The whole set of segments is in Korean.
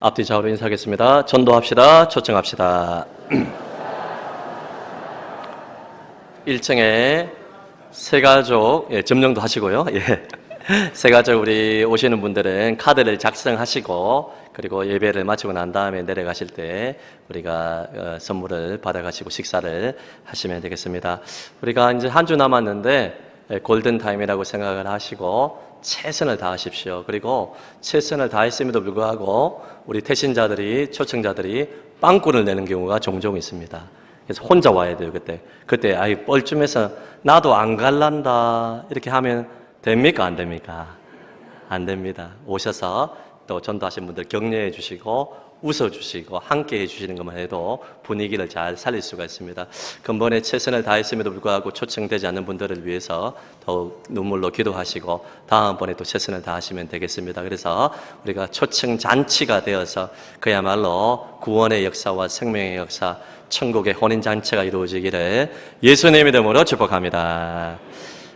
앞뒤 좌우로 인사하겠습니다. 전도합시다. 초청합시다. 1층에 새가족 점령도 하시고요. 새가족 우리 오시는 분들은 카드를 작성하시고 그리고 예배를 마치고 난 다음에 내려가실 때 우리가 선물을 받아가시고 식사를 하시면 되겠습니다. 우리가 이제 한 주 남았는데 골든타임이라고 생각을 하시고 최선을 다하십시오. 그리고 최선을 다했음에도 불구하고 우리 태신자들이, 초청자들이 빵꾸를 내는 경우가 종종 있습니다. 그래서 혼자 와야 돼요. 그때 아이 뻘쭘해서 나도 안 갈란다 이렇게 하면 됩니까? 안 됩니까? 안 됩니다. 오셔서 또 전도하신 분들 격려해 주시고 웃어주시고 함께 해주시는 것만 해도 분위기를 잘 살릴 수가 있습니다. 근본에 최선을 다했음에도 불구하고 초청되지 않는 분들을 위해서 더욱 눈물로 기도하시고 다음번에 또 최선을 다하시면 되겠습니다. 그래서 우리가 초청 잔치가 되어서 그야말로 구원의 역사와 생명의 역사, 천국의 혼인잔치가 이루어지기를 예수님의 이름으로 축복합니다.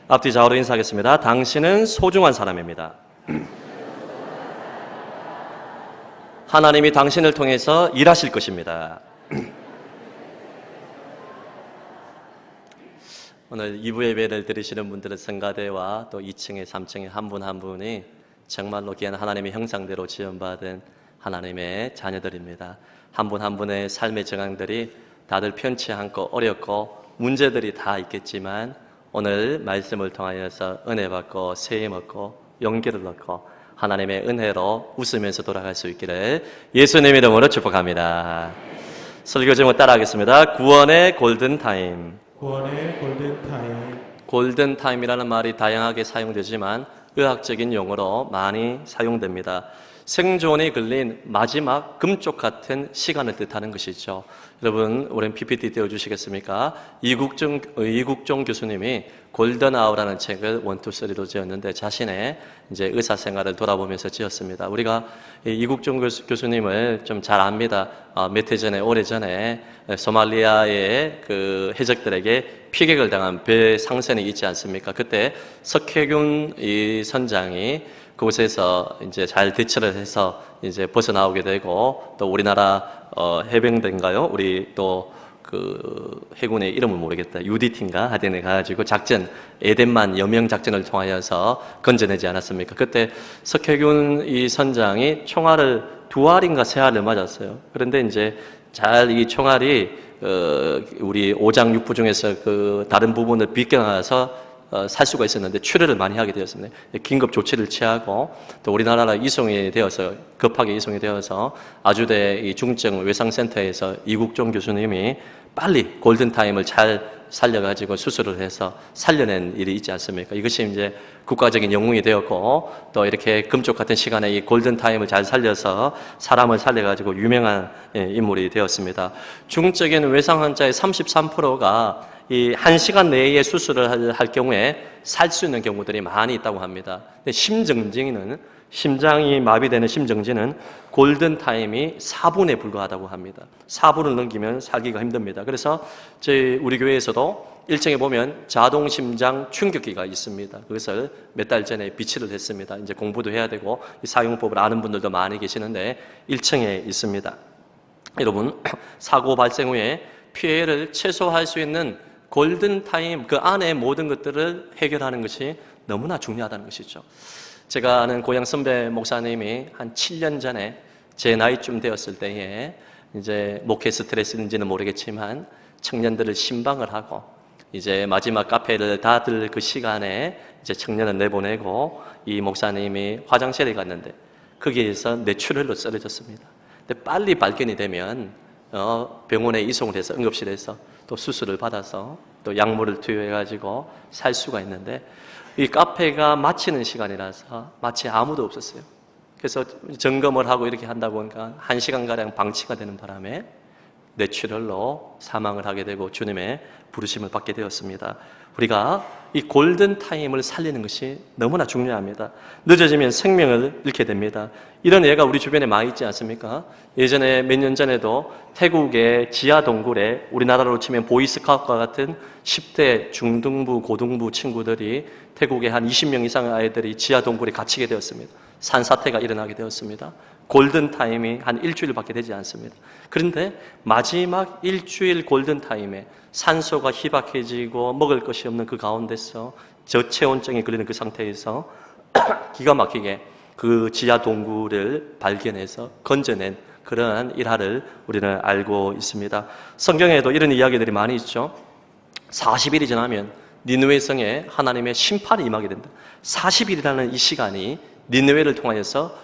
앞뒤 좌우로 인사하겠습니다. 당신은 소중한 사람입니다. 하나님이 당신을 통해서 일하실 것입니다. 오늘 2부 예배를 드리시는 분들은 성가대와 또 2층에 3층에 한 분 한 분이 정말로 귀한 하나님의 형상대로 지원받은 하나님의 자녀들입니다. 한 분 한 분의 삶의 정황들이 다들 편치 않고 어렵고 문제들이 다 있겠지만 오늘 말씀을 통하여서 은혜 받고 세임 얻고 용기를 얻고 하나님의 은혜로 웃으면서 돌아갈 수 있기를 예수님의 이름으로 축복합니다. 설교 제목 따라하겠습니다. 구원의 골든타임. 구원의 골든타임. 골든타임이라는 말이 다양하게 사용되지만 의학적인 용어로 많이 사용됩니다. 생존이 걸린 마지막 금쪽 같은 시간을 뜻하는 것이죠. 여러분, 우린 PPT 띄워주시겠습니까? 이국종 교수님이 골든아워라는 책을 1, 2, 3로 지었는데 자신의 이제 의사 생활을 돌아보면서 지었습니다. 우리가 이국종 교수님을 좀 잘 압니다. 몇 해 전에, 오래 전에 소말리아의 그 해적들에게 피격을 당한 배 상선이 있지 않습니까? 그때 석혜균 이 선장이 그곳에서 이제 잘 대처를 해서 이제 벗어나오게 되고 또 우리나라 해병대인가요? 우리 또 그 해군의 이름을 모르겠다. UDT인가 하여튼 가지고 작전 에덴만 여명 작전을 통하여서 건져내지 않았습니까? 그때 석혜균 이 선장이 총알을 2알인가 3알을 맞았어요. 그런데 이제 잘 이 총알이 우리 오장 육부 중에서 그 다른 부분을 비껴나가서 살 수가 있었는데 출혈을 많이 하게 되었습니다. 긴급 조치를 취하고 또 우리나라가 이송이 되어서 급하게 이송이 되어서 아주대 이 중증 외상센터에서 이국종 교수님이 빨리 골든타임을 잘 살려가지고 수술을 해서 살려낸 일이 있지 않습니까? 이것이 이제 국가적인 영웅이 되었고 또 이렇게 금쪽 같은 시간에 이 골든타임을 잘 살려서 사람을 살려가지고 유명한 인물이 되었습니다. 중증인 외상 환자의 33%가 이 1시간 내에 수술을 할 경우에 살 수 있는 경우들이 많이 있다고 합니다. 근데 심장이 마비되는 심정지는 골든타임이 4분에 불과하다고 합니다. 4분을 넘기면 살기가 힘듭니다. 그래서 우리 교회에서도 1층에 보면 자동심장 충격기가 있습니다. 그것을 몇 달 전에 비치를 했습니다. 이제 공부도 해야 되고 이 사용법을 아는 분들도 많이 계시는데 1층에 있습니다. 여러분, 사고 발생 후에 피해를 최소화할 수 있는 골든타임 그 안에 모든 것들을 해결하는 것이 너무나 중요하다는 것이죠. 제가 아는 고향 선배 목사님이 한 7년 전에 제 나이쯤 되었을 때에 이제 목회 스트레스인지는 모르겠지만 청년들을 신방을 하고 이제 마지막 카페를 닫을 그 시간에 이제 청년을 내보내고 이 목사님이 화장실에 갔는데 거기에서 뇌출혈로 쓰러졌습니다. 근데 빨리 발견이 되면 병원에 이송을 해서 응급실에서 또 수술을 받아서 또 약물을 투여해가지고 살 수가 있는데 이 카페가 마치는 시간이라서 마치 아무도 없었어요. 그래서 점검을 하고 이렇게 한다 보니까 1시간가량 방치가 되는 바람에 뇌출혈로 사망을 하게 되고 주님의 부르심을 받게 되었습니다. 우리가 이 골든타임을 살리는 것이 너무나 중요합니다. 늦어지면 생명을 잃게 됩니다. 이런 예가 우리 주변에 많이 있지 않습니까? 예전에 몇 년 전에도 태국의 지하 동굴에 우리나라로 치면 보이스카우트와 같은 10대 중등부, 고등부 친구들이 태국의 한 20명 이상의 아이들이 지하 동굴에 갇히게 되었습니다. 산사태가 일어나게 되었습니다. 골든타임이 한 일주일밖에 되지 않습니다. 그런데 마지막 일주일 골든타임에 산소가 희박해지고 먹을 것이 없는 그 가운데서 저체온증이 걸리는 그 상태에서 기가 막히게 그 지하 동굴을 발견해서 건져낸 그러한 일화를 우리는 알고 있습니다. 성경에도 이런 이야기들이 많이 있죠. 40일이 지나면 니느웨 성에 하나님의 심판이 임하게 된다. 40일이라는 이 시간이 니느웨를 통하여서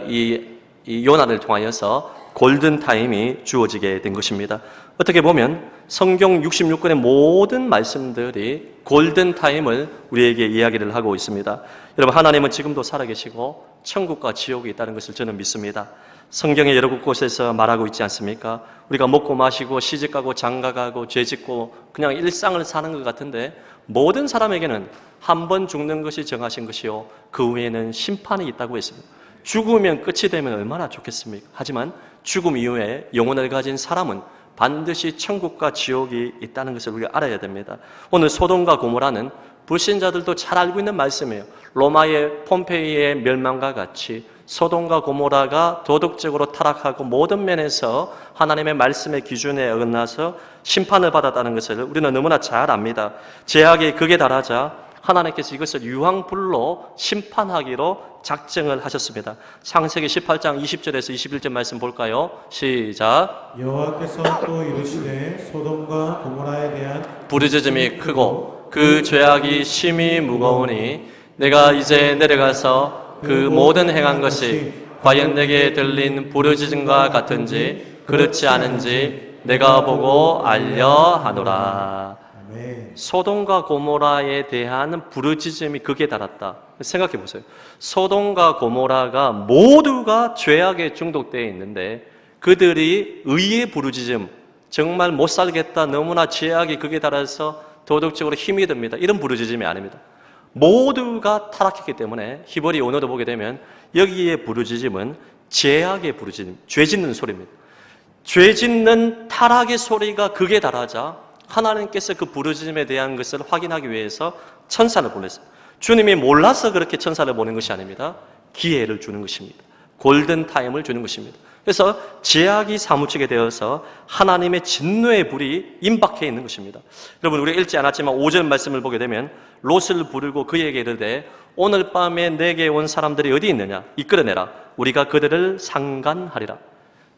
이 요나를 통하여서 골든타임이 주어지게 된 것입니다. 어떻게 보면 성경 66권의 모든 말씀들이 골든타임을 우리에게 이야기를 하고 있습니다. 여러분, 하나님은 지금도 살아계시고 천국과 지옥이 있다는 것을 저는 믿습니다. 성경의 여러 곳에서 말하고 있지 않습니까? 우리가 먹고 마시고 시집가고 장가가고 죄짓고 그냥 일상을 사는 것 같은데 모든 사람에게는 한 번 죽는 것이 정하신 것이요 그 후에는 심판이 있다고 했습니다. 죽으면 끝이 되면 얼마나 좋겠습니까? 하지만 죽음 이후에 영혼을 가진 사람은 반드시 천국과 지옥이 있다는 것을 우리가 알아야 됩니다. 오늘 소돔과 고모라는 불신자들도 잘 알고 있는 말씀이에요. 로마의 폼페이의 멸망과 같이 소돔과 고모라가 도덕적으로 타락하고 모든 면에서 하나님의 말씀의 기준에 어긋나서 심판을 받았다는 것을 우리는 너무나 잘 압니다. 제약이 극에 달하자 하나님께서 이것을 유황불로 심판하기로 작정을 하셨습니다. 창세기 18장 20절에서 21절 말씀 볼까요? 시작. 여호와께서 또 이르시되 소돔과 고모라에 대한 부르짖음이 크고 그 죄악이 심히 무거우니 내가 이제 내려가서 그 모든 행한 것이 과연 내게 들린 부르짖음과 같은지 그렇지 않은지 내가 보고 알려 하노라. 아멘. 소돔과 고모라에 대한 부르짖음이 극에 달았다. 생각해 보세요. 소돔과 고모라가 모두가 죄악에 중독되어 있는데 그들이 의의 부르짖음, 정말 못 살겠다, 너무나 죄악이 극에 달아서 도덕적으로 힘이 듭니다. 이런 부르짖음이 아닙니다. 모두가 타락했기 때문에 히브리 언어도 보게 되면 여기에 부르짖음은 죄악의 부르짖음, 죄 짓는 소리입니다. 죄 짓는 타락의 소리가 극에 달하자 하나님께서 그 부르짖음에 대한 것을 확인하기 위해서 천사를 보냈어요. 주님이 몰라서 그렇게 천사를 보낸 것이 아닙니다. 기회를 주는 것입니다. 골든타임을 주는 것입니다. 그래서 죄악이 사무치게 되어서 하나님의 진노의 불이 임박해 있는 것입니다. 여러분, 우리가 읽지 않았지만 5절 말씀을 보게 되면 롯을 부르고 그에게 이르되 오늘 밤에 내게 온 사람들이 어디 있느냐 이끌어내라. 우리가 그들을 상간하리라.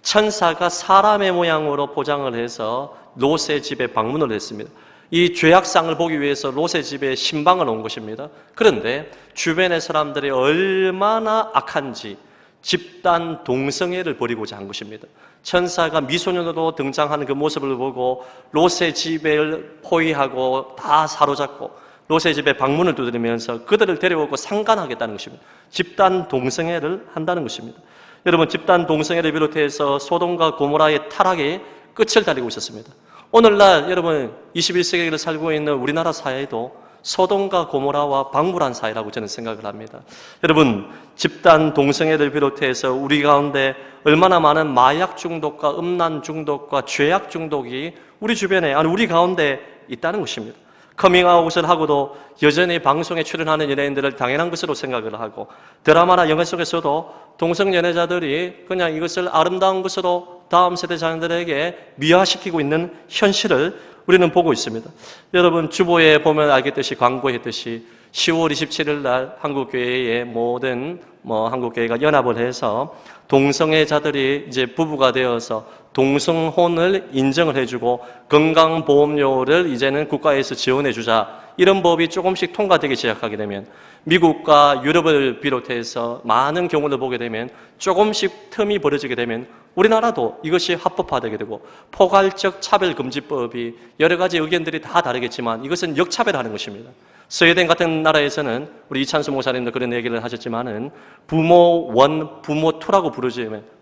천사가 사람의 모양으로 포장을 해서 롯의 집에 방문을 했습니다. 이 죄악상을 보기 위해서 롯의 집에 신방을 온 것입니다. 그런데 주변의 사람들이 얼마나 악한지 집단 동성애를 벌이고자 한 것입니다. 천사가 미소년으로 등장하는 그 모습을 보고 롯의 집을 포위하고 다 사로잡고 롯의 집에 방문을 두드리면서 그들을 데려오고 상간하겠다는 것입니다. 집단 동성애를 한다는 것입니다. 여러분, 집단 동성애를 비롯해서 소돔과 고모라의 타락에 끝을 달리고 있었습니다. 오늘날 여러분 21세기를 살고 있는 우리나라 사회도 소돔과 고모라와 방불한 사회라고 저는 생각을 합니다. 여러분, 집단 동성애를 비롯해서 우리 가운데 얼마나 많은 마약 중독과 음란 중독과 죄악 중독이 우리 주변에, 아니 우리 가운데 있다는 것입니다. 커밍아웃을 하고도 여전히 방송에 출연하는 연예인들을 당연한 것으로 생각을 하고 드라마나 영화 속에서도 동성 연애자들이 그냥 이것을 아름다운 것으로 다음 세대 자녀들에게 미화시키고 있는 현실을 우리는 보고 있습니다. 여러분, 주보에 보면 알겠듯이 광고했듯이 10월 27일 날 한국교회의 모든 한국교회가 연합을 해서 동성애자들이 이제 부부가 되어서 동성혼을 인정을 해주고 건강보험료를 이제는 국가에서 지원해주자, 이런 법이 조금씩 통과되기 시작하게 되면 미국과 유럽을 비롯해서 많은 경우를 보게 되면 조금씩 틈이 벌어지게 되면 우리나라도 이것이 합법화되게 되고 포괄적 차별금지법이 여러 가지 의견들이 다 다르겠지만 이것은 역차별하는 것입니다. 스웨덴 같은 나라에서는 우리 이찬수 목사님도 그런 얘기를 하셨지만은 부모 1, 부모 2라고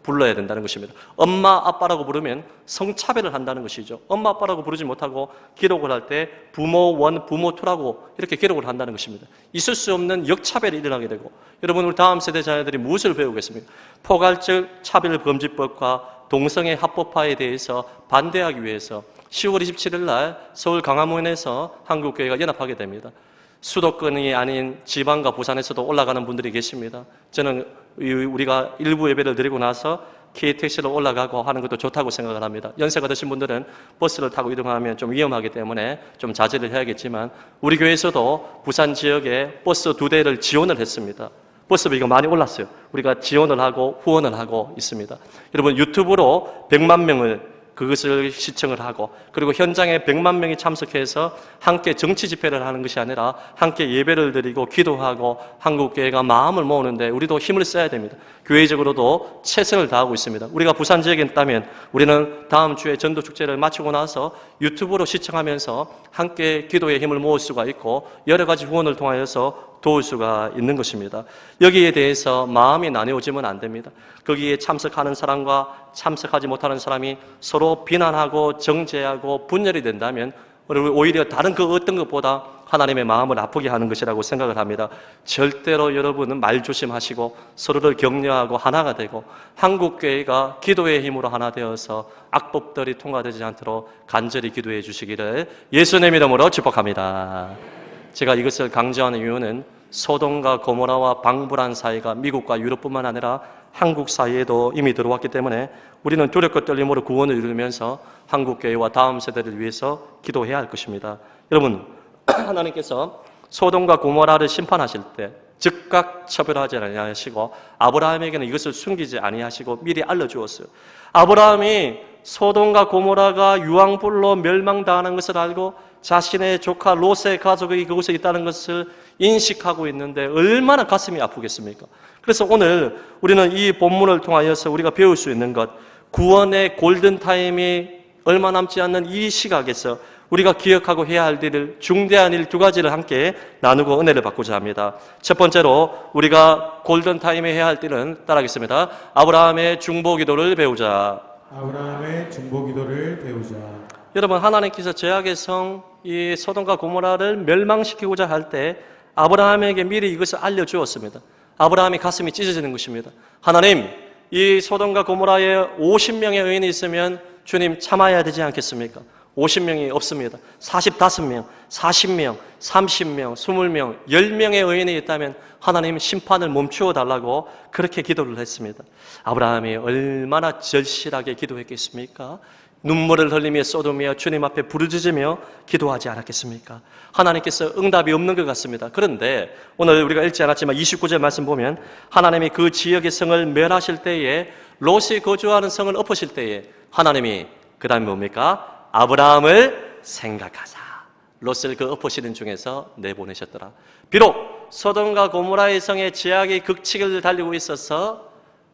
불러야 된다는 것입니다. 엄마, 아빠라고 부르면 성차별을 한다는 것이죠. 엄마, 아빠라고 부르지 못하고 기록을 할 때 부모 1, 부모 2라고 이렇게 기록을 한다는 것입니다. 있을 수 없는 역차별이 일어나게 되고, 여러분 우리 다음 세대 자녀들이 무엇을 배우겠습니까? 포괄적 차별금지법과 동성애 합법화에 대해서 반대하기 위해서 10월 27일 날 서울 강화문에서 한국교회가 연합하게 됩니다. 수도권이 아닌 지방과 부산에서도 올라가는 분들이 계십니다. 저는 우리가 일부 예배를 드리고 나서 KTX로 올라가고 하는 것도 좋다고 생각을 합니다. 연세가 드신 분들은 버스를 타고 이동하면 좀 위험하기 때문에 좀 자제를 해야겠지만, 우리 교회에서도 부산 지역에 버스 2대를 지원을 했습니다. 버스비가 많이 올랐어요. 우리가 지원을 하고 후원을 하고 있습니다. 여러분 유튜브로 100만 명을 그것을 시청을 하고, 그리고 현장에 100만 명이 참석해서 함께 정치 집회를 하는 것이 아니라 함께 예배를 드리고 기도하고 한국교회가 마음을 모으는데 우리도 힘을 써야 됩니다. 교회적으로도 최선을 다하고 있습니다. 우리가 부산 지역에 있다면 우리는 다음 주에 전도축제를 마치고 나서 유튜브로 시청하면서 함께 기도의 힘을 모을 수가 있고 여러 가지 후원을 통하여서 도울 수가 있는 것입니다. 여기에 대해서 마음이 나뉘어지면 안 됩니다. 거기에 참석하는 사람과 참석하지 못하는 사람이 서로 비난하고 정죄하고 분열이 된다면 오히려 다른 그 어떤 것보다 하나님의 마음을 아프게 하는 것이라고 생각을 합니다. 절대로 여러분은 말 조심하시고 서로를 격려하고 하나가 되고 한국교회가 기도의 힘으로 하나 되어서 악법들이 통과되지 않도록 간절히 기도해 주시기를 예수님의 이름으로 축복합니다. 제가 이것을 강조하는 이유는 소돔과 고모라와 방불한 사회가 미국과 유럽뿐만 아니라 한국 사회에도 이미 들어왔기 때문에 우리는 두렵고 떨림으로 구원을 이루면서 한국교회와 다음 세대를 위해서 기도해야 할 것입니다. 여러분, 하나님께서 소돔과 고모라를 심판하실 때 즉각 처벌하지 아니하시고 아브라함에게는 이것을 숨기지 아니하시고 미리 알려주었어요. 아브라함이 소돔과 고모라가 유황불로 멸망당하는 것을 알고 자신의 조카 롯의 가족이 그곳에 있다는 것을 인식하고 있는데 얼마나 가슴이 아프겠습니까? 그래서 오늘 우리는 이 본문을 통하여서 우리가 배울 수 있는 것, 구원의 골든타임이 얼마 남지 않는 이 시각에서 우리가 기억하고 해야 할 일을, 중대한 일 2가지를 함께 나누고 은혜를 받고자 합니다. 첫 번째로 우리가 골든타임에 해야 할 일은 따라하겠습니다. 아브라함의 중보기도를 배우자. 아브라함의 중보기도를 배우자. 여러분, 하나님께서 죄악의 성, 이 소돔과 고모라를 멸망시키고자 할 때 아브라함에게 미리 이것을 알려주었습니다. 아브라함이 가슴이 찢어지는 것입니다. 하나님, 이 소돔과 고모라에 50명의 의인이 있으면 주님 참아야 되지 않겠습니까? 50명이 없습니다. 45명, 40명, 30명, 20명, 10명의 의인이 있다면 하나님 심판을 멈추어 달라고 그렇게 기도를 했습니다. 아브라함이 얼마나 절실하게 기도했겠습니까? 눈물을 흘리며 소돔이여 주님 앞에 부르짖으며 기도하지 않았겠습니까? 하나님께서 응답이 없는 것 같습니다. 그런데 오늘 우리가 읽지 않았지만 29절 말씀 보면 하나님이 그 지역의 성을 멸하실 때에 롯이 거주하는 성을 엎으실 때에 하나님이 그 다음에 뭡니까? 아브라함을 생각하사 롯을 그 엎으시는 중에서 내보내셨더라. 비록 소돔과 고모라의 성의 죄악의 극치를 달리고 있어서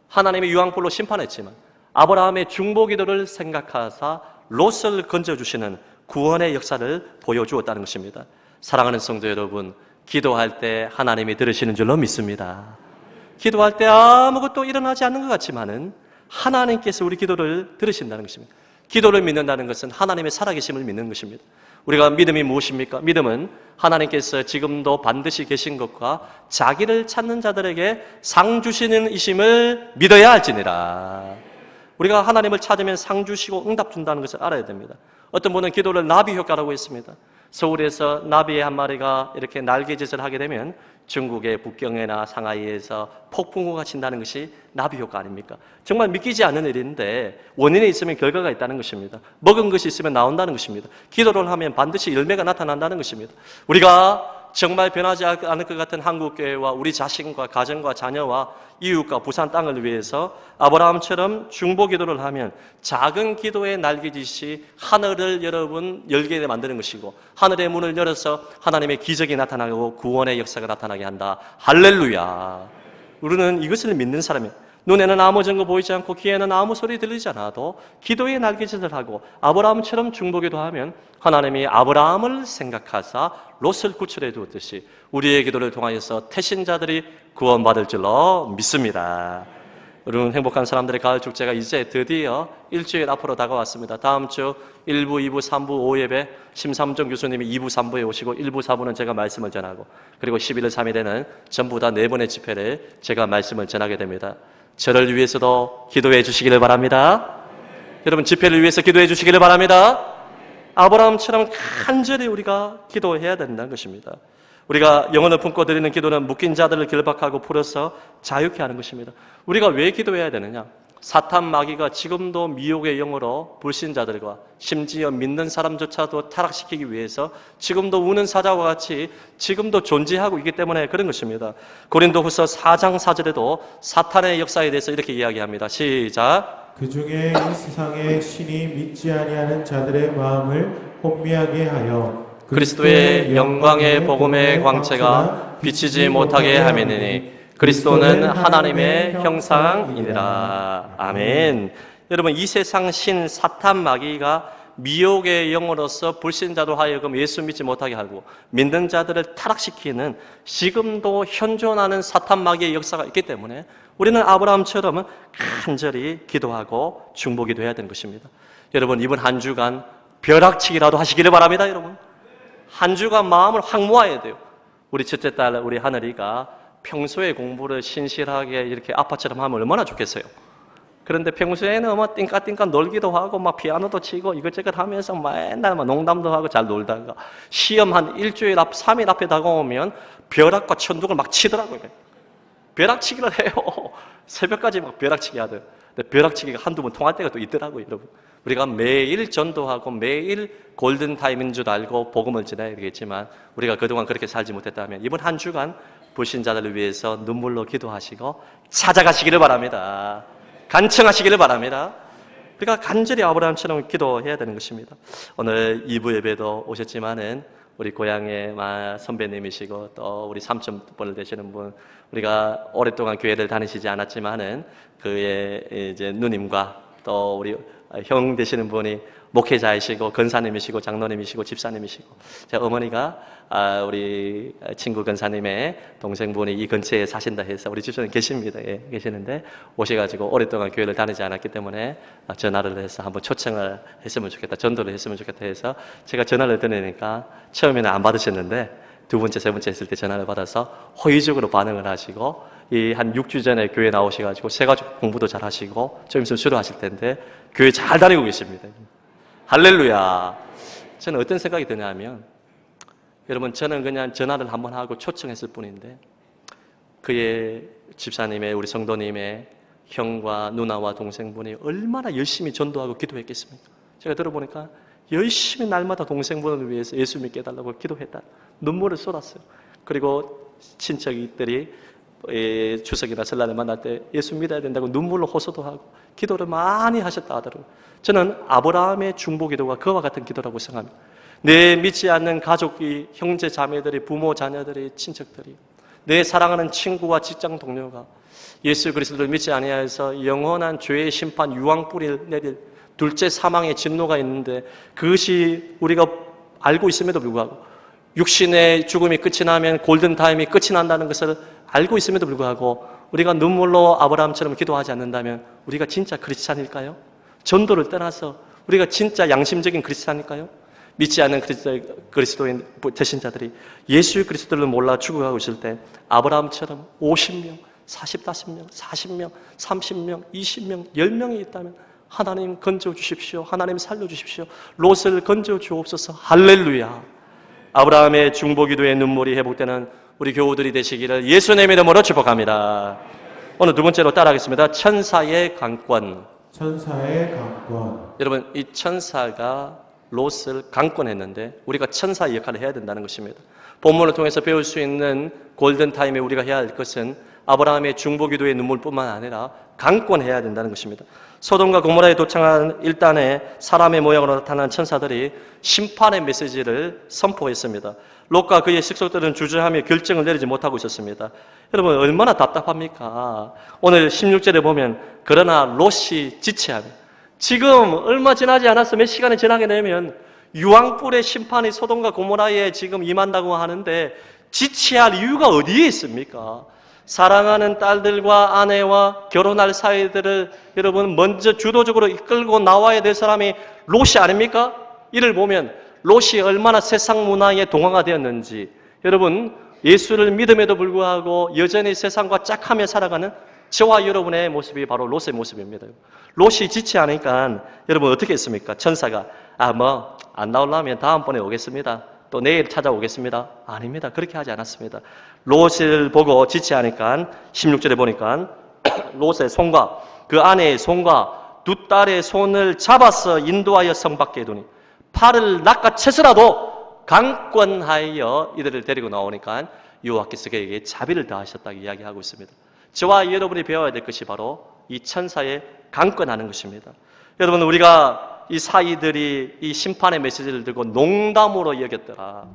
하나님이 유황불로 심판했지만 아브라함의 중보기도를 생각하사 롯을 건져주시는 구원의 역사를 보여주었다는 것입니다. 사랑하는 성도 여러분, 기도할 때 하나님이 들으시는 줄로 믿습니다. 기도할 때 아무것도 일어나지 않는 것 같지만은 하나님께서 우리 기도를 들으신다는 것입니다. 기도를 믿는다는 것은 하나님의 살아계심을 믿는 것입니다. 우리가 믿음이 무엇입니까? 믿음은 하나님께서 지금도 반드시 계신 것과 자기를 찾는 자들에게 상 주시는 이심을 믿어야 할지니라. 우리가 하나님을 찾으면 상 주시고 응답 준다는 것을 알아야 됩니다. 어떤 분은 기도를 나비 효과라고 했습니다. 서울에서 나비의 한 마리가 이렇게 날개짓을 하게 되면 중국의 북경이나 상하이에서 폭풍우가 친다는 것이 나비 효과 아닙니까? 정말 믿기지 않는 일인데 원인이 있으면 결과가 있다는 것입니다. 먹은 것이 있으면 나온다는 것입니다. 기도를 하면 반드시 열매가 나타난다는 것입니다. 우리가 정말 변하지 않을 것 같은 한국교회와 우리 자신과 가정과 자녀와 이웃과 부산 땅을 위해서 아브라함처럼 중보기도를 하면 작은 기도의 날개짓이 하늘을 여러분 열게 만드는 것이고 하늘의 문을 열어서 하나님의 기적이 나타나고 구원의 역사가 나타나게 한다. 할렐루야. 우리는 이것을 믿는 사람이에요. 눈에는 아무 증거 보이지 않고 귀에는 아무 소리 들리지 않아도 기도의 날개짓을 하고 아브라함처럼 중보기도 하면 하나님이 아브라함을 생각하사 롯을 구출해 두었듯이 우리의 기도를 통하여서 태신자들이 구원받을 줄로 믿습니다. 여러분, 행복한 사람들의 가을 축제가 이제 드디어 일주일 앞으로 다가왔습니다. 다음 주 1부, 2부, 3부, 5예배 심삼정 교수님이 2부, 3부에 오시고 1부, 4부는 제가 말씀을 전하고 그리고 11월 3일에는 전부 다 4번의 집회를 제가 말씀을 전하게 됩니다. 저를 위해서도 기도해 주시기를 바랍니다. 여러분, 집회를 위해서 기도해 주시기를 바랍니다. 아브라함처럼 간절히 우리가 기도해야 된다는 것입니다. 우리가 영혼을 품고 드리는 기도는 묶인 자들을 결박하고 풀어서 자유케 하는 것입니다. 우리가 왜 기도해야 되느냐? 사탄 마귀가 지금도 미혹의 영으로 불신자들과 심지어 믿는 사람조차도 타락시키기 위해서 지금도 우는 사자와 같이 지금도 존재하고 있기 때문에 그런 것입니다. 고린도후서 4장 4절에도 사탄의 역사에 대해서 이렇게 이야기합니다. 시작. 그 중에 이 세상에 신이 믿지 아니하는 자들의 마음을 혼미하게 하여 그리스도의 영광의 복음의 광채가 비치지 못하게 하매니 그리스도는 하나님의 형상이니라. 아멘. 여러분, 이 세상 신 사탄 마귀가 미혹의 영으로서 불신자로 하여금 예수 믿지 못하게 하고 믿는 자들을 타락시키는 지금도 현존하는 사탄 마귀의 역사가 있기 때문에 우리는 아브라함처럼 간절히 기도하고 중보기도 해야 되는 것입니다. 여러분, 이번 한 주간 벼락치기라도 하시기를 바랍니다. 여러분, 한 주간 마음을 확 모아야 돼요. 우리 첫째 딸 우리 하늘이가 평소에 공부를 신실하게 이렇게 아빠처럼 하면 얼마나 좋겠어요. 그런데 평소에는 뭐 띵까띵까 놀기도 하고 막 피아노도 치고 이것저것 하면서 맨날 막 농담도 하고 잘 놀다가 시험 한 일주일 앞, 3일 앞에 다가오면 벼락과 천둥을 막 치더라고요. 벼락치기를 해요. 새벽까지 막 벼락치기 하더라고요. 근데 벼락치기가 한두 번 통할 때가 또 있더라고요, 여러분. 우리가 매일 전도하고 매일 골든타임인 줄 알고 복음을 전해야 되겠지만 우리가 그동안 그렇게 살지 못했다면 이번 한 주간 불신자들을 위해서 눈물로 기도하시고 찾아가시기를 바랍니다. 간청하시기를 바랍니다. 우리가 간절히 아브라함처럼 기도해야 되는 것입니다. 오늘 2부 예배도 오셨지만은 우리 고향의 선배님이시고 또 우리 삼촌분을 되시는 분, 우리가 오랫동안 교회를 다니시지 않았지만은 그의 이제 누님과 또 우리 형 되시는 분이 목회자이시고 권사님이시고 장로님이시고 집사님이시고 제 어머니가 우리 친구 권사님의 동생분이 이 근처에 사신다 해서 우리 집사님 계십니다. 예, 계시는데 오셔가지고 오랫동안 교회를 다니지 않았기 때문에 전화를 해서 한번 초청을 했으면 좋겠다, 전도를 했으면 좋겠다 해서 제가 전화를 드리니까 처음에는 안 받으셨는데 두 번째, 세 번째 했을 때 전화를 받아서 호의적으로 반응을 하시고 이 한 6주 전에 교회 나오셔가지고 새가족 공부도 잘 하시고 좀 있으면 수료하실 텐데 교회 잘 다니고 계십니다. 할렐루야. 저는 어떤 생각이 드냐면 여러분, 저는 그냥 전화를 한번 하고 초청했을 뿐인데 그의 집사님의 우리 성도님의 형과 누나와 동생분이 얼마나 열심히 전도하고 기도했겠습니까? 제가 들어보니까 열심히 날마다 동생분을 위해서 예수 믿게 해달라고 기도했다. 눈물을 쏟았어요. 그리고 친척들이 추석이나 설날을 만날 때 예수 믿어야 된다고 눈물로 호소도 하고 기도를 많이 하셨다 하더라고요. 저는 아브라함의 중보 기도가 그와 같은 기도라고 생각합니다. 내 믿지 않는 가족이, 형제 자매들이, 부모 자녀들이, 친척들이, 내 사랑하는 친구와 직장 동료가 예수 그리스도를 믿지 아니하여서 영원한 죄의 심판, 유황불을 내릴 둘째 사망의 진노가 있는데 그것이 우리가 알고 있음에도 불구하고 육신의 죽음이 끝이 나면 골든타임이 끝이 난다는 것을 알고 있음에도 불구하고 우리가 눈물로 아브라함처럼 기도하지 않는다면 우리가 진짜 크리스찬일까요? 전도를 떠나서 우리가 진짜 양심적인 크리스찬일까요? 믿지 않는 그리스도인 대신자들이 예수 그리스도를 몰라 죽어가고 있을 때 아브라함처럼 50명, 45명, 40명, 30명, 20명, 10명이 있다면 하나님 건져 주십시오. 하나님 살려 주십시오. 롯을 건져 주옵소서. 할렐루야. 아브라함의 중보기도의 눈물이 회복되는 우리 교우들이 되시기를 예수님의 이름으로 축복합니다. 오늘 두 번째로 따라하겠습니다. 천사의 강권. 천사의 강권. 여러분, 이 천사가 롯을 강권했는데 우리가 천사의 역할을 해야 된다는 것입니다. 본문을 통해서 배울 수 있는 골든타임에 우리가 해야 할 것은 아브라함의 중보기도의 눈물뿐만 아니라 강권해야 된다는 것입니다. 소돔과 고모라에 도착한 일단에 사람의 모양으로 나타난 천사들이 심판의 메시지를 선포했습니다. 롯과 그의 식속들은 주저하며 결정을 내리지 못하고 있었습니다. 여러분 얼마나 답답합니까? 오늘 16절에 보면 그러나 롯이 지체하며, 지금 얼마 지나지 않아서 몇 시간이 지나게 되면 유황불의 심판이 소돔과 고모라에 지금 임한다고 하는데 지체할 이유가 어디에 있습니까? 사랑하는 딸들과 아내와 결혼할 사이들을 여러분 먼저 주도적으로 이끌고 나와야 될 사람이 롯이 아닙니까? 이를 보면 롯이 얼마나 세상 문화에 동화가 되었는지, 여러분 예수를 믿음에도 불구하고 여전히 세상과 짝하며 살아가는 저와 여러분의 모습이 바로 롯의 모습입니다. 롯이 지체하니까 여러분 어떻게 했습니까? 천사가 안 나오려면 다음번에 오겠습니다, 또 내일 찾아오겠습니다. 아닙니다. 그렇게 하지 않았습니다. 롯을 보고 지체하니까 16절에 보니까 롯의 손과 그 아내의 손과 두 딸의 손을 잡아서 인도하여 성 밖에 두니 팔을 낚아채서라도 강권하여 이들을 데리고 나오니까 여호와께서 그에게 자비를 더하셨다고 이야기하고 있습니다. 저와 여러분이 배워야 될 것이 바로 이 천사의 강권하는 것입니다. 여러분 우리가 이 사이들이 이 심판의 메시지를 들고 농담으로 여겼더라.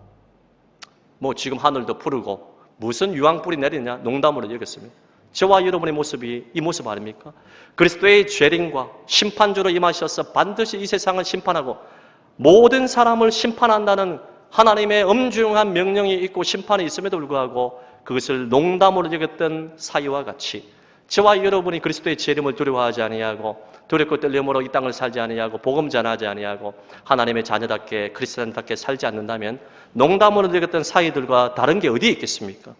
지금 하늘도 푸르고 무슨 유황불이 내리냐, 농담으로 여겼습니다. 저와 여러분의 모습이 이 모습 아닙니까? 그리스도의 죄림과 심판주로 임하셔서 반드시 이 세상을 심판하고 모든 사람을 심판한다는 하나님의 엄중한 명령이 있고 심판이 있음에도 불구하고 그것을 농담으로 여겼던 사이와 같이 저와 여러분이 그리스도의 재림을 두려워하지 아니하고 두렵고 떨림으로 이 땅을 살지 아니하고 복음 전하지 아니하고 하나님의 자녀답게 그리스도인답게 살지 않는다면 농담으로 여겼던 사이들과 다른 게 어디에 있겠습니까?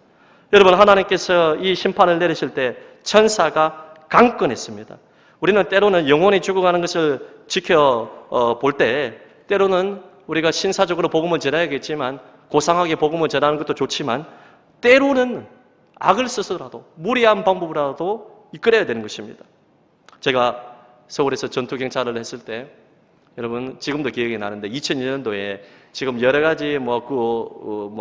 여러분 하나님께서 이 심판을 내리실 때 천사가 강권했습니다. 우리는 때로는 영혼이 죽어가는 것을 지켜볼 때 때로는 우리가 신사적으로 복음을 전해야겠지만 고상하게 복음을 전하는 것도 좋지만 때로는 악을 써서라도 무리한 방법으로라도 이끌어야 되는 것입니다. 제가 서울에서 전투경찰을 했을 때 여러분 지금도 기억이 나는데 2002년도에 지금 여러 가지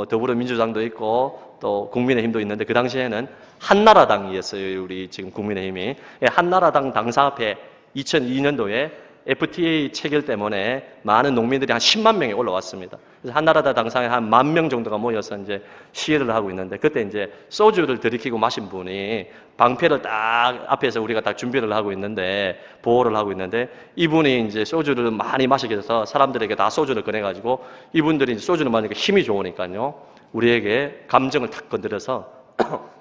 더불어민주당도 있고 또 국민의힘도 있는데 그 당시에는 한나라당이었어요. 우리 지금 국민의힘이 한나라당 당사 앞에 2002년도에 FTA 체결 때문에 많은 농민들이 한 10만 명이 올라왔습니다. 그래서 한나라당 당상에 한 10,000명 정도가 모여서 이제 시위를 하고 있는데 그때 이제 소주를 들이키고 마신 분이 방패를 딱 앞에서 우리가 딱 준비를 하고 있는데 보호를 하고 있는데 이분이 이제 소주를 많이 마시게 돼서 사람들에게 다 소주를 꺼내가지고 이분들이 이제 소주를 마시니까 힘이 좋으니까요. 우리에게 감정을 탁 건드려서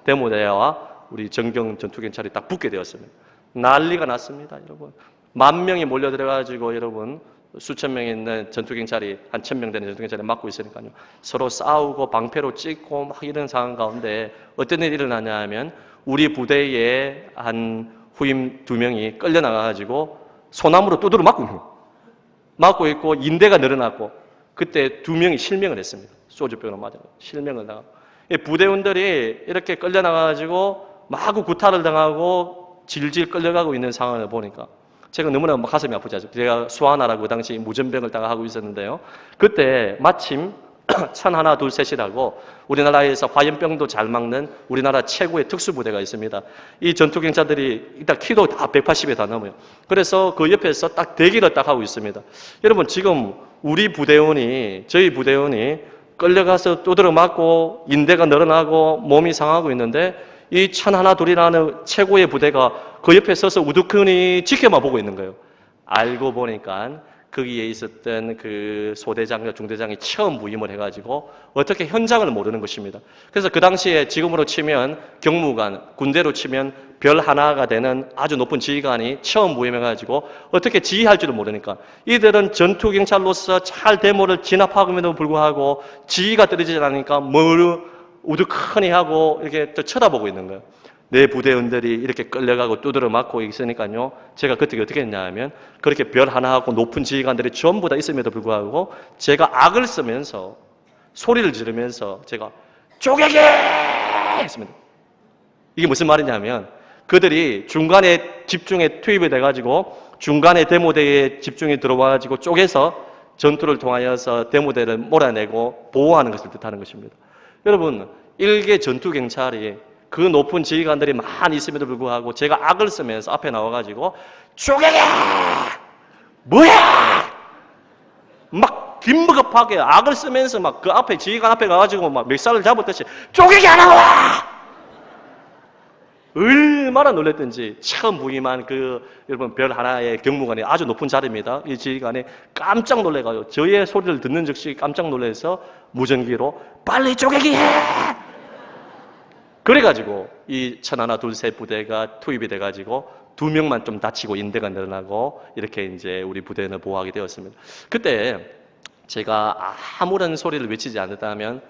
데모대와 우리 정경 전투경찰이 딱 붙게 되었습니다. 난리가 났습니다, 여러분. 10,000명이 몰려들어가지고 여러분 수천 명이 있는 전투경찰이 한 1,000명 되는 전투경찰이 막고 있으니까요. 서로 싸우고 방패로 찍고 막 이런 상황 가운데 어떤 일이 일어나냐 하면 우리 부대에 한 후임 2명이 끌려나가가지고 소나무로 두드러 막고 있고 인대가 늘어났고 그때 2명이 실명을 했습니다. 소주병으로 맞아 실명을 당하고 부대원들이 이렇게 끌려나가가지고 마구 구타를 당하고 질질 끌려가고 있는 상황을 보니까 제가 너무나 가슴이 아프죠. 제가 수하나라고 그 당시 무전병을 하고 있었는데요. 그때 마침 천하나 둘셋이라고 우리나라에서 화염병도 잘 막는 우리나라 최고의 특수부대가 있습니다. 이 전투경찰들이 일단 키도 다 180에 다 넘어요. 그래서 그 옆에서 딱 대기를 딱 하고 있습니다. 여러분 지금 저희 부대원이 끌려가서 두드러 맞고 인대가 늘어나고 몸이 상하고 있는데 이 천하나 둘이라는 최고의 부대가 그 옆에 서서 우두커니 지켜만 보고 있는 거예요. 알고 보니까 거기에 있었던 그 소대장과 중대장이 처음 부임을 해가지고 어떻게 현장을 모르는 것입니다. 그래서 그 당시에 지금으로 치면 경무관, 군대로 치면 별 하나가 되는 아주 높은 지휘관이 처음 부임해가지고 어떻게 지휘할 줄을 모르니까 이들은 전투경찰로서 잘 데모를 진압하고에도 불구하고 지휘가 떨어지지 않으니까 우두커니 하고 이렇게 또 쳐다보고 있는 거예요. 내 부대원들이 이렇게 끌려가고 두드러 맞고 있으니까요. 제가 그때 어떻게 했냐 하면 그렇게 별 하나하고 높은 지휘관들이 전부 다 있음에도 불구하고 제가 악을 쓰면서 소리를 지르면서 제가 쪼개게 했습니다. 이게 무슨 말이냐면 그들이 중간에 집중에 투입이 돼가지고 중간에 데모대에 집중이 들어와가지고 쪼개서 전투를 통하여서 데모대를 몰아내고 보호하는 것을 뜻하는 것입니다. 여러분, 일개 전투경찰이 그 높은 지휘관들이 많이 있음에도 불구하고 제가 악을 쓰면서 앞에 나와가지고 쪼개게! 뭐야! 막 긴급하게 악을 쓰면서 막 그 앞에 지휘관 앞에 가가지고 막 멱살을 잡았듯이 쪼개기 안 하고 와! 얼마나 놀랬던지 처음 부임한 그 여러분 별 하나의 경무관이 아주 높은 자리입니다. 이 지휘관이 깜짝 놀래가지고 저의 소리를 듣는 즉시 깜짝 놀라서 무전기로 빨리 쪼개기 해! 그래가지고 이 천하나 둘셋 부대가 투입이 돼가지고 2명만 좀 다치고 인대가 늘어나고 이렇게 이제 우리 부대는 보호하게 되었습니다. 그때 제가 아무런 소리를 외치지 않았다면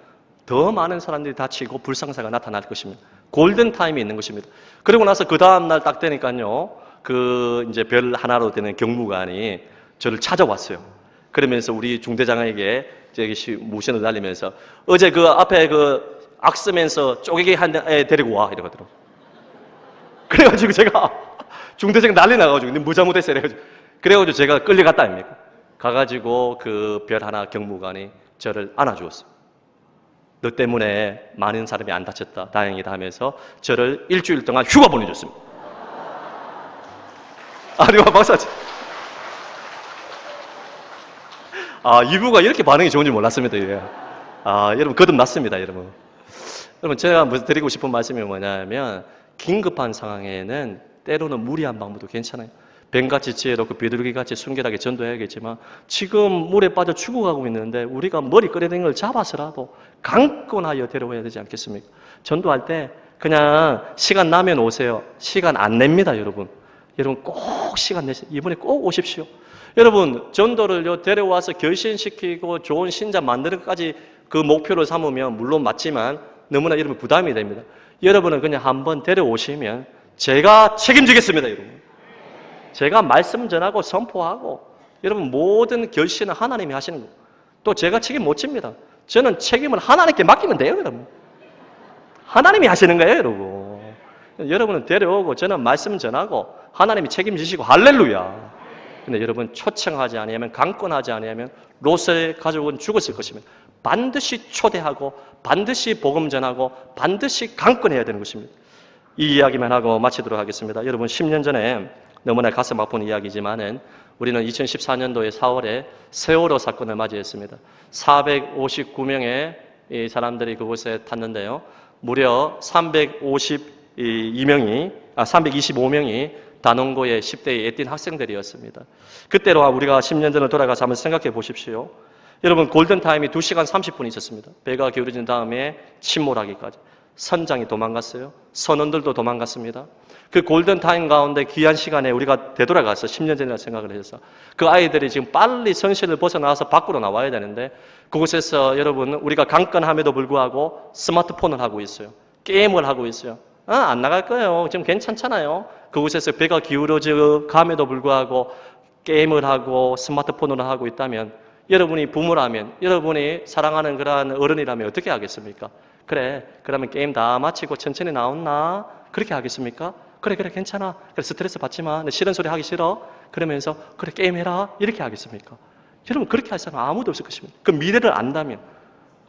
더 많은 사람들이 다치고 불상사가 나타날 것입니다. 골든 타임이 있는 것입니다. 그리고 나서 그 다음 날 딱 되니까요, 그 이제 별 하나로 되는 경무관이 저를 찾아왔어요. 그러면서 우리 중대장에게 저기 모션을 날리면서 어제 그 앞에 그 악 쓰면서 쪼개기 한 애 데리고 와 이러거든요. 그래가지고 제가 중대장 난리 나가지고 뭐 잘못했어 그래가지고 제가 끌려갔다 아닙니까? 가가지고 그 별 하나 경무관이 저를 안아주었어요. 너 때문에 많은 사람이 안 다쳤다, 다행이다 하면서 저를 일주일 동안 휴가 보내줬습니다. 아니, 박사님. 이부가 이렇게 반응이 좋은지 몰랐습니다. 예. 여러분, 거듭났습니다, 여러분. 여러분, 제가 드리고 싶은 말씀이 뭐냐면, 긴급한 상황에는 때로는 무리한 방법도 괜찮아요. 뱀같이 지혜롭고 비둘기같이 순결하게 전도해야겠지만 지금 물에 빠져 죽어가고 있는데 우리가 머리 끌어당긴 걸 잡아서라도 강권하여 데려와야 되지 않겠습니까? 전도할 때 그냥 시간 나면 오세요. 시간 안 냅니다, 여러분. 여러분 꼭 시간 내세요. 이번에 꼭 오십시오. 여러분 전도를요 데려와서 결신시키고 좋은 신자 만드는 것까지 그 목표를 삼으면 물론 맞지만 너무나 여러분 부담이 됩니다. 여러분은 그냥 한번 데려오시면 제가 책임지겠습니다, 여러분. 제가 말씀 전하고 선포하고 여러분 모든 결신은 하나님이 하시는 거예요. 또 제가 책임 못 집니다. 저는 책임을 하나님께 맡기면 돼요, 여러분. 하나님이 하시는 거예요, 여러분. 여러분은 데려오고 저는 말씀 전하고 하나님이 책임지시고 할렐루야. 근데 여러분 초청하지 아니하면 강권하지 아니하면 롯의 가족은 죽었을 것입니다. 반드시 초대하고 반드시 복음 전하고 반드시 강권해야 되는 것입니다. 이 이야기만 하고 마치도록 하겠습니다. 여러분 10년 전에 너무나 가슴 아픈 이야기지만은 우리는 2014년도에 4월에 세월호 사건을 맞이했습니다. 459명의 사람들이 그곳에 탔는데요. 무려 325명이 단원고의 10대의 애띤 학생들이었습니다. 그때로 우리가 10년 전을 돌아가서 한번 생각해 보십시오. 여러분 골든타임이 2시간 30분 있었습니다. 배가 기울어진 다음에 침몰하기까지. 선장이 도망갔어요. 선원들도 도망갔습니다. 그 골든타임 가운데 귀한 시간에 우리가 되돌아가서 10년 전이라 생각을 해서 그 아이들이 지금 빨리 선실을 벗어나와서 밖으로 나와야 되는데 그곳에서 여러분 우리가 강건함에도 불구하고 스마트폰을 하고 있어요. 게임을 하고 있어요. 안 나갈 거예요. 지금 괜찮잖아요. 그곳에서 배가 기울어져 감에도 불구하고 게임을 하고 스마트폰을 하고 있다면 여러분이 부모라면 여러분이 사랑하는 그러한 어른이라면 어떻게 하겠습니까? 그래, 그러면 게임 다 마치고 천천히 나온나? 그렇게 하겠습니까? 그래 괜찮아. 그래 스트레스 받지 마. 내 싫은 소리 하기 싫어. 그러면서 그래 게임해라. 이렇게 하겠습니까? 여러분 그렇게 할 사람 아무도 없을 것입니다. 그 미래를 안다면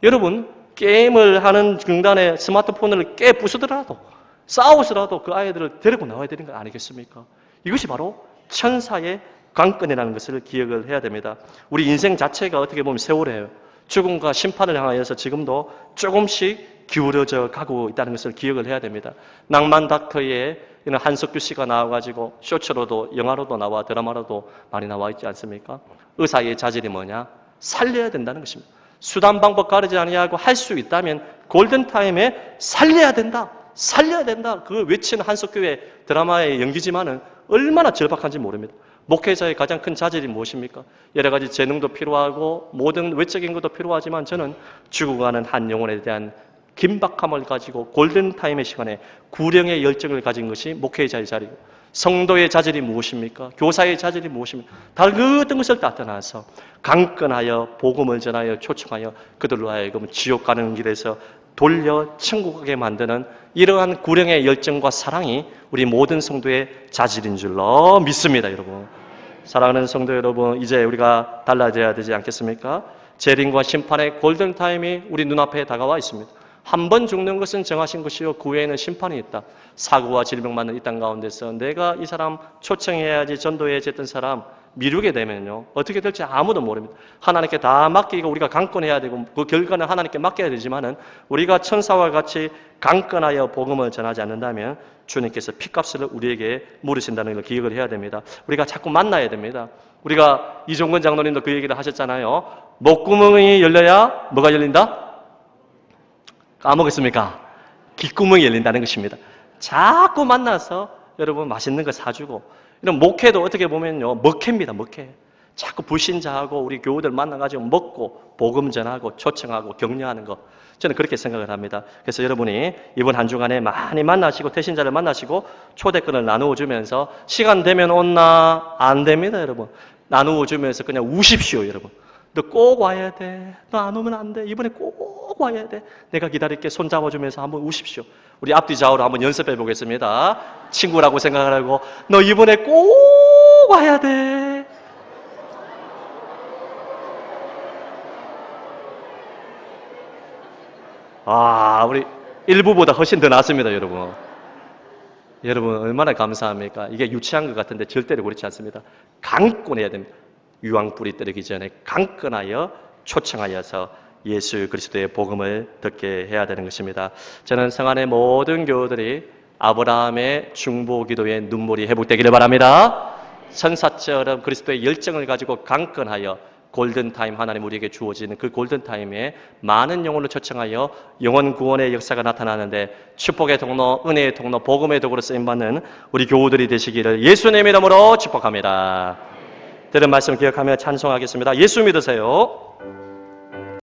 여러분 게임을 하는 중간에 스마트폰을 부수더라도 싸우서라도 그 아이들을 데리고 나와야 되는 거 아니겠습니까? 이것이 바로 천사의 강권이라는 것을 기억을 해야 됩니다. 우리 인생 자체가 어떻게 보면 세월이에요. 죽음과 심판을 향하여서 지금도 조금씩 기울어져 가고 있다는 것을 기억을 해야 됩니다. 낭만 닥터의 한석규 씨가 나와가지고 쇼츠로도 영화로도 나와 드라마로도 많이 나와 있지 않습니까? 의사의 자질이 뭐냐? 살려야 된다는 것입니다. 수단 방법 가르지 아니하고 할 수 있다면 골든타임에 살려야 된다. 살려야 된다. 그걸 외치는 한석규의 드라마의 연기지만은 얼마나 절박한지 모릅니다. 목회자의 가장 큰 자질이 무엇입니까? 여러 가지 재능도 필요하고 모든 외적인 것도 필요하지만 저는 죽어가는 한 영혼에 대한 긴박함을 가지고 골든타임의 시간에 구령의 열정을 가진 것이 목회자의 자리고 성도의 자질이 무엇입니까? 교사의 자질이 무엇입니까? 다른 것을 떠나서 강건하여 복음을 전하여 초청하여 그들로 하여금 지옥 가는 길에서 돌려 천국 가게 만드는 이러한 구령의 열정과 사랑이 우리 모든 성도의 자질인 줄로 믿습니다, 여러분. 사랑하는 성도 여러분, 이제 우리가 달라져야 되지 않겠습니까? 재림과 심판의 골든타임이 우리 눈앞에 다가와 있습니다. 한 번 죽는 것은 정하신 것이요 그 외에는 심판이 있다. 사고와 질병 많은 이 땅 가운데서 내가 이 사람 초청해야지 전도해야지 했던 사람 미루게 되면요, 어떻게 될지 아무도 모릅니다. 하나님께 다 맡기고 우리가 강건해야 되고 그 결과는 하나님께 맡겨야 되지만은 우리가 천사와 같이 강건하여 복음을 전하지 않는다면 주님께서 핏값을 우리에게 물으신다는 걸 기억을 해야 됩니다. 우리가 자꾸 만나야 됩니다. 우리가 이종건 장로님도 그 얘기를 하셨잖아요. 목구멍이 열려야 뭐가 열린다? 까먹었습니까? 귓구멍이 열린다는 것입니다. 자꾸 만나서 여러분 맛있는 거 사주고, 이런 목회도 어떻게 보면요, 먹회입니다. 먹회. 자꾸 불신자하고 우리 교우들 만나가지고 먹고 복음 전하고 초청하고 격려하는 거, 저는 그렇게 생각을 합니다. 그래서 여러분이 이번 한 주간에 많이 만나시고 태신자를 만나시고 초대권을 나누어 주면서 시간 되면 온나? 안 됩니다, 여러분. 나누어 주면서 그냥 우십시오, 여러분. 너 꼭 와야 돼. 너 안 오면 안 돼. 이번에 꼭 와야 돼. 내가 기다릴게. 손 잡아주면서 한번 우십시오. 우리 앞뒤 좌우로 한번 연습해 보겠습니다. 친구라고 생각을 하고, 너 이번에 꼭 와야 돼. 우리 일부보다 훨씬 더 낫습니다, 여러분. 여러분 얼마나 감사합니까? 이게 유치한 것 같은데 절대로 그렇지 않습니다. 강권해야 됩니다. 유황불이 떨어지기 전에 강건하여 초청하여서 예수 그리스도의 복음을 듣게 해야 되는 것입니다. 저는 성안의 모든 교우들이 아브라함의 중보기도의 눈물이 회복되기를 바랍니다. 선사처럼 그리스도의 열정을 가지고 강건하여 골든타임, 하나님 우리에게 주어지는 그 골든타임에 많은 영혼을 초청하여 영혼 구원의 역사가 나타나는데 축복의 통로, 은혜의 통로, 복음의 도구로 쓰임받는 우리 교우들이 되시기를 예수님의 이름으로 축복합니다. 들은 말씀 기억하며 찬송하겠습니다. 예수 믿으세요.